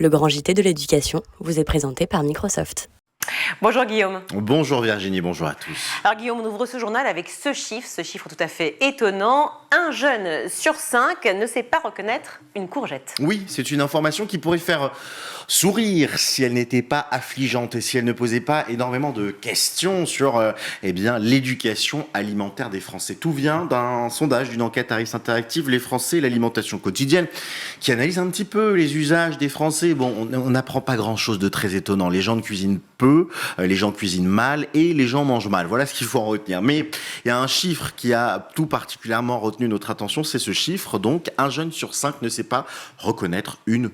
Le grand JT de l'éducation vous est présenté par Microsoft. Bonjour Guillaume. Bonjour Virginie, bonjour à tous. Alors Guillaume, on ouvre ce journal avec ce chiffre tout à fait étonnant. Un jeune sur 5 ne sait pas reconnaître une courgette. Oui, c'est une information qui pourrait faire sourire si elle n'était pas affligeante et si elle ne posait pas énormément de questions sur l'éducation alimentaire des Français. Tout vient d'un sondage, d'une enquête Harris Interactive, les Français et l'alimentation quotidienne, qui analyse un petit peu les usages des Français. Bon, on n'apprend pas grand-chose de très étonnant. Les gens cuisinent peu, les gens cuisinent mal et les gens mangent mal. Voilà ce qu'il faut en retenir. Mais il y a un chiffre qui a tout particulièrement retenu notre attention, c'est ce chiffre. Donc, un jeune sur 5 ne sait pas reconnaître une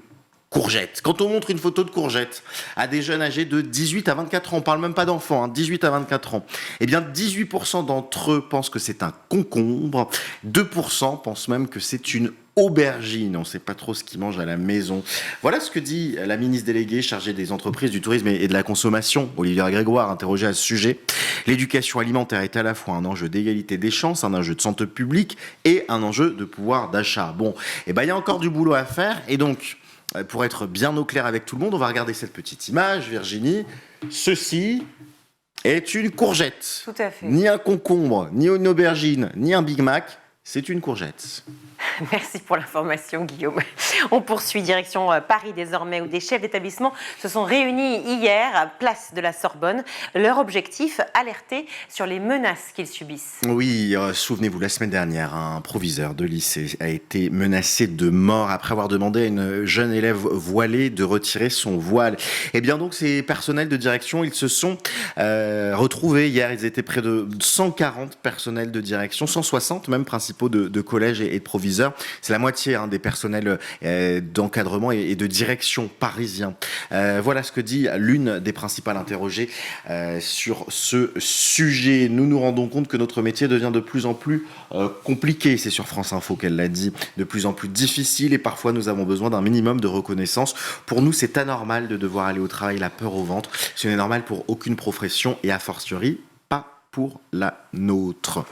courgette. Quand on montre une photo de courgette à des jeunes âgés de 18 à 24 ans, on parle même pas d'enfants, 18 à 24 ans, eh bien 18% d'entre eux pensent que c'est un concombre, 2% pensent même que c'est une aubergine. On ne sait pas trop ce qu'ils mangent à la maison. Voilà ce que dit la ministre déléguée chargée des entreprises, du tourisme et de la consommation, Olivia Grégoire, interrogée à ce sujet. L'éducation alimentaire est à la fois un enjeu d'égalité des chances, un enjeu de santé publique et un enjeu de pouvoir d'achat. Bon, il y a encore du boulot à faire et donc, pour être bien au clair avec tout le monde, on va regarder cette petite image, Virginie. Ceci est une courgette. Tout à fait. Ni un concombre, ni une aubergine, ni un Big Mac, c'est une courgette. Merci pour l'information Guillaume. On poursuit direction Paris désormais où des chefs d'établissement se sont réunis hier à Place de la Sorbonne. Leur objectif, alerter sur les menaces qu'ils subissent. Oui, souvenez-vous, la semaine dernière, un proviseur de lycée a été menacé de mort après avoir demandé à une jeune élève voilée de retirer son voile. Et bien donc ces personnels de direction, ils se sont retrouvés hier. Ils étaient près de 140 personnels de direction, 160 même principaux de collèges et de proviseurs. C'est la moitié des personnels d'encadrement et de direction parisiens. Voilà ce que dit l'une des principales interrogées sur ce sujet. Nous nous rendons compte que notre métier devient de plus en plus compliqué. C'est sur France Info qu'elle l'a dit. De plus en plus difficile et parfois nous avons besoin d'un minimum de reconnaissance. Pour nous, c'est anormal de devoir aller au travail la peur au ventre. Ce n'est normal pour aucune profession et a fortiori pas pour la nôtre.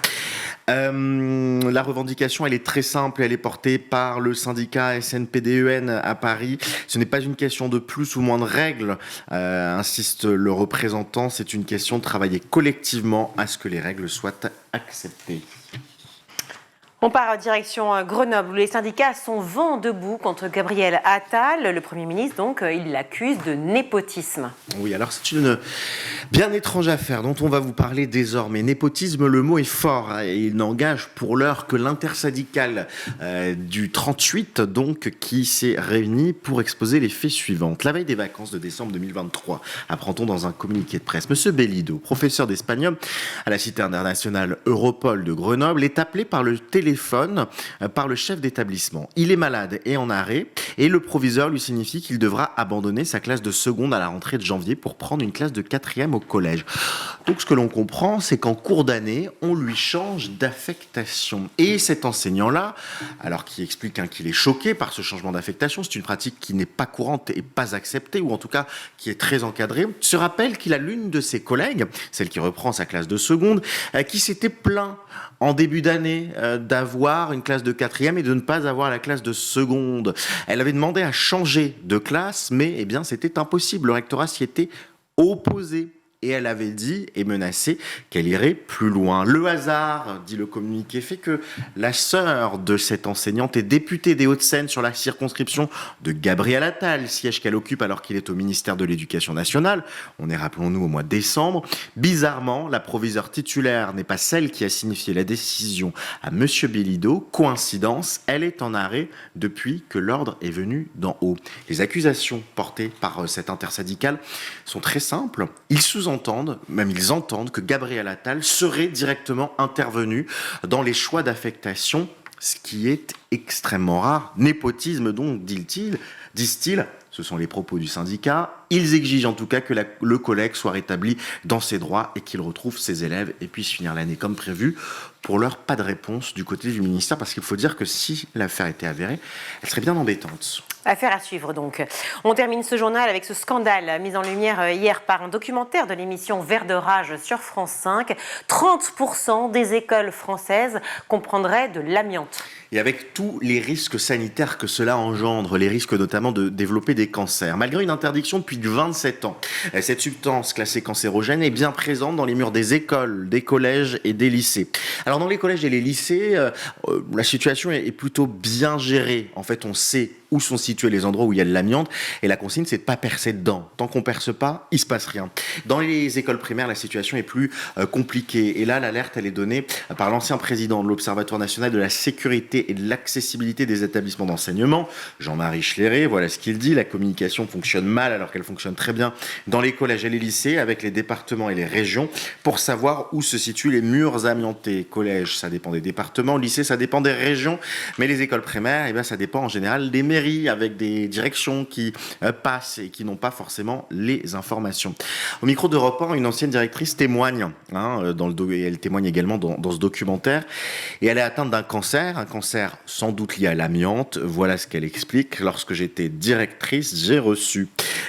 La revendication, elle est très simple, elle est portée par le syndicat SNPDEN à Paris. Ce n'est pas une question de plus ou moins de règles, insiste le représentant, c'est une question de travailler collectivement à ce que les règles soient acceptées. On part en direction Grenoble où les syndicats sont vent debout contre Gabriel Attal. Le Premier ministre, donc, il l'accuse de népotisme. Oui, alors c'est une bien étrange affaire dont on va vous parler désormais. Népotisme, le mot est fort et il n'engage pour l'heure que l'intersyndicale du 38, donc, qui s'est réunie pour exposer les faits suivants. La veille des vacances de décembre 2023, apprend-on dans un communiqué de presse, Monsieur Bellido, professeur d'espagnol à la Cité internationale Europol de Grenoble, est appelé par le téléphone par le chef d'établissement. Il est malade et en arrêt et le proviseur lui signifie qu'il devra abandonner sa classe de seconde à la rentrée de janvier pour prendre une classe de 4e au collège. Donc ce que l'on comprend, c'est qu'en cours d'année, on lui change d'affectation. Et cet enseignant-là, alors qui explique qu'il est choqué par ce changement d'affectation, c'est une pratique qui n'est pas courante et pas acceptée, ou en tout cas qui est très encadrée, se rappelle qu'il a l'une de ses collègues, celle qui reprend sa classe de seconde, qui s'était plaint en début d'année d'avoir une classe de 4e et de ne pas avoir la classe de seconde. Elle avait demandé à changer de classe, mais c'était impossible. Le rectorat s'y était opposé. Et elle avait dit et menacé qu'elle irait plus loin. Le hasard, dit le communiqué, fait que la sœur de cette enseignante est députée des Hauts-de-Seine sur la circonscription de Gabriel Attal, siège qu'elle occupe alors qu'il est au ministère de l'Éducation nationale. On est, rappelons-nous, au mois de décembre. Bizarrement, la proviseure titulaire n'est pas celle qui a signifié la décision à Monsieur Bellido. Coïncidence, elle est en arrêt depuis que l'ordre est venu d'en haut. Les accusations portées par cette intersyndicale sont très simples. Ils entendent que Gabriel Attal serait directement intervenu dans les choix d'affectation, ce qui est extrêmement rare. Népotisme donc, disent-ils, ce sont les propos du syndicat. Ils exigent en tout cas que le collègue soit rétabli dans ses droits et qu'il retrouve ses élèves et puisse finir l'année comme prévu. Pour l'heure, pas de réponse du côté du ministère, parce qu'il faut dire que si l'affaire était avérée, elle serait bien embêtante. Affaire à suivre donc. On termine ce journal avec ce scandale mis en lumière hier par un documentaire de l'émission Vert de rage sur France 5. 30% des écoles françaises comprendraient de l'amiante. Et avec tous les risques sanitaires que cela engendre, les risques notamment de développer des cancers. Malgré une interdiction depuis 27 ans, cette substance classée cancérogène est bien présente dans les murs des écoles, des collèges et des lycées. Alors dans les collèges et les lycées, la situation est plutôt bien gérée. En fait, on sait où sont situés les endroits où il y a de l'amiante et la consigne, c'est de pas percer dedans. Tant qu'on perce pas, il se passe rien. Dans les écoles primaires, la situation est plus compliquée. Et là, l'alerte, elle est donnée par l'ancien président de l'Observatoire national de la sécurité et de l'accessibilité des établissements d'enseignement, Jean-Marie Schléré. Voilà ce qu'il dit. La communication fonctionne mal alors qu'elle fonctionne très bien dans les collèges et les lycées avec les départements et les régions pour savoir où se situent les murs amiantés. Collège, ça dépend des départements. Lycée, ça dépend des régions. Mais les écoles primaires, eh bien, ça dépend en général des mairies avec des directions qui passent et qui n'ont pas forcément les informations. Au micro d'Europe 1, une ancienne directrice témoigne, et elle témoigne également dans ce documentaire, et elle est atteinte d'un cancer, un cancer sans doute lié à l'amiante. Voilà ce qu'elle explique. Lorsque j'étais directrice, j'ai reçu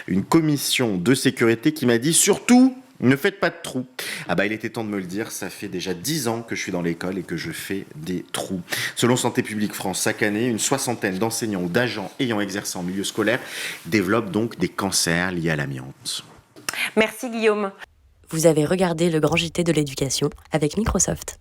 une commission de sécurité qui m'a dit surtout ne faites pas de trous. Ah bah il était temps de me le dire, ça fait déjà 10 ans que je suis dans l'école et que je fais des trous. Selon Santé publique France, chaque année, une soixantaine d'enseignants ou d'agents ayant exercé en milieu scolaire développent donc des cancers liés à l'amiante. Merci Guillaume. Vous avez regardé le Grand JT de l'éducation avec Microsoft.